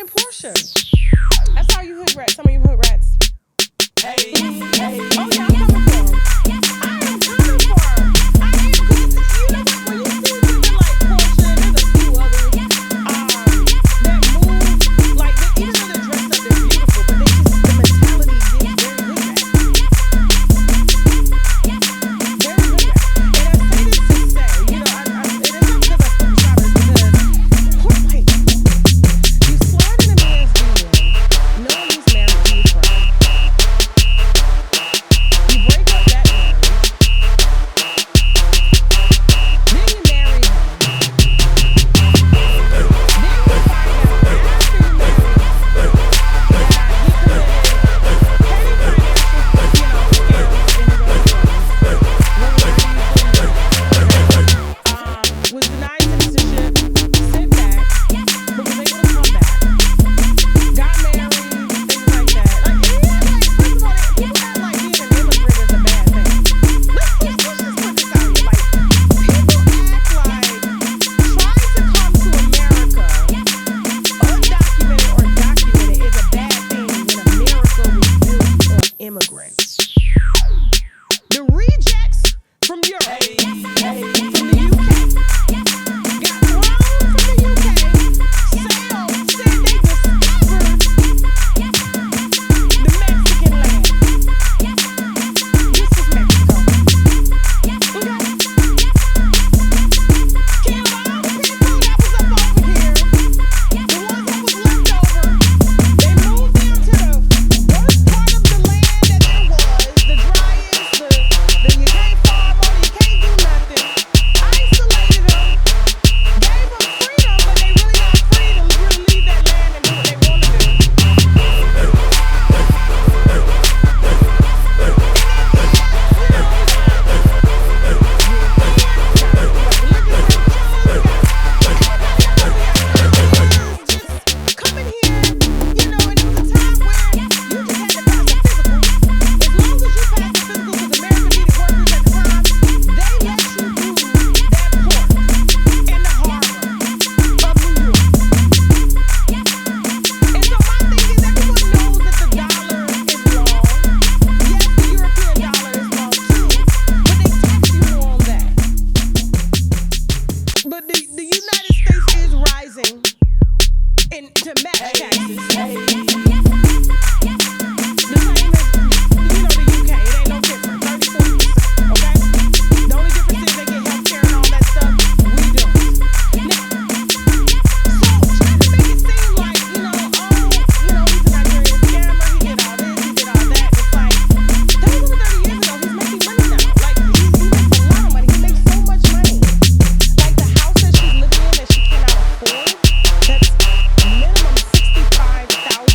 and Porsha. That's how you hood rats. Some of you hood rats. Hey, hey. Oh yeah, I'm coming for 'em. I am coming for 'em. I am, because you know what? When you see women like Porsha, there's a few others that move like even though they're dressed up, they're beautiful, but they just the mentality gives very hood rat. Very hood rat. And I say this to say, you know, it is not because I put shoppers because like you slide in a man's DM, knowing he's married to your friend. You break up that marriage. Then you marry him. Then you find out after you marry him that he committed petty financial, scams in his own was denied citizenship, sent back, but was able to come back, got married, things like that. Like, first of all, people act like being an immigrant is a bad thing. Let's just put this out here. Like, people act like trying to come to America, undocumented or documented, is a bad thing when America was built on immigrants. The rejects from Europe, from the UK, got thrown from the UK, sailed, said they discovered the Mexican land. This is Mexico. Okay? Killed all the people that was up over here. The ones that was left over, they moved them to the worst part of the land that there was, the driest, you can't farm on it, you can't do nothing. Isolated them, gave them freedom, but they really not free to really leave that land and do what they want to do. Coming here, you know, and it was a time where you just had to pass a physical. As long as you passed the physical, because American needed workers at the time, they let you do that port in the harbor of New York. And so my thing is, everyone knows that the dollar is long. Yes, the European dollar is long too, but they tax you more on that. But the United States is rising to match taxes. The same as, you know, the UK. It ain't no different. 30-40%. Okay? The only difference is they get healthcare and all that stuff. We don't. Now, so trying to make it seem like, you know, he's a Nigerian scammer. He did all this, he did all that. It's like, that was over 30 years ago. He's making money now. Like, he makes a lot of money. He makes so much money. Like, the house that she's living in that she cannot afford, that's minimum $65,000.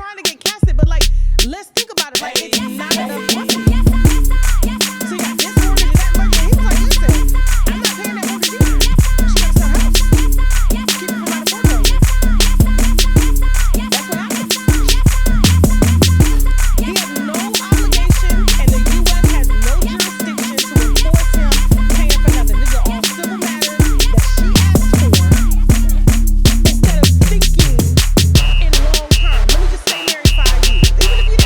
trying to get casted, but like, let's think about it. Like, it's not enough money. So you got this mortgage and that mortgage. And he was like, listen, I'm not paying that mortgage either. She got to sell her house. Keep it from out of foreclosure. That's what happened. He had no obligation, and the U.S. has no jurisdiction to enforce him paying for nothing. These are all civil matters that she asked for instead of thinking in long term. Let me just stay married 5 years. Even if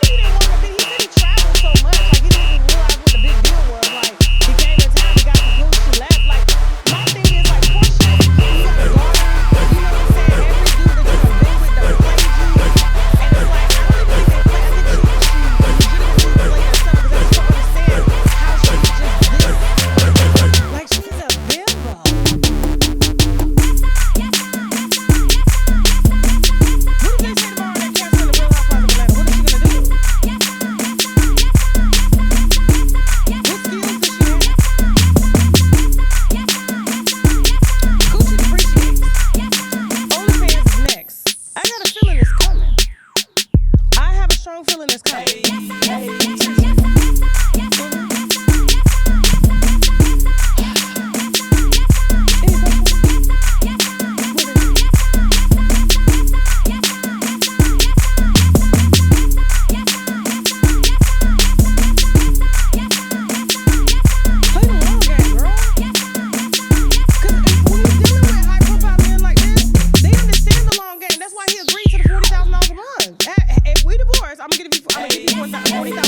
he didn't want to be, he said he traveled so much, like he didn't even realize what the big deal was. Like, he came in town, he got some good, she left. Like, my thing is, like, Porsha, you got a daughter, you know what I'm saying? Every dude that you have been with done played you. And it's like, I don't even think they play. I think she legitimately played herself because I just don't understand how she's just this. Like, she's a bimbo. What if they say tomorrow they're canceling the Real Housewives of Atlanta? What is she gonna do? What skills does she have? Coochie depreciates. OnlyFans is next. I got a feeling it's coming. I have a strong feeling it's coming. Play the long game, girl. Because when you're dealing with high-profile men like this, they understand the long game. That's why he agreed to the $40,000 a month. If we divorce, I'm gonna give you $40,000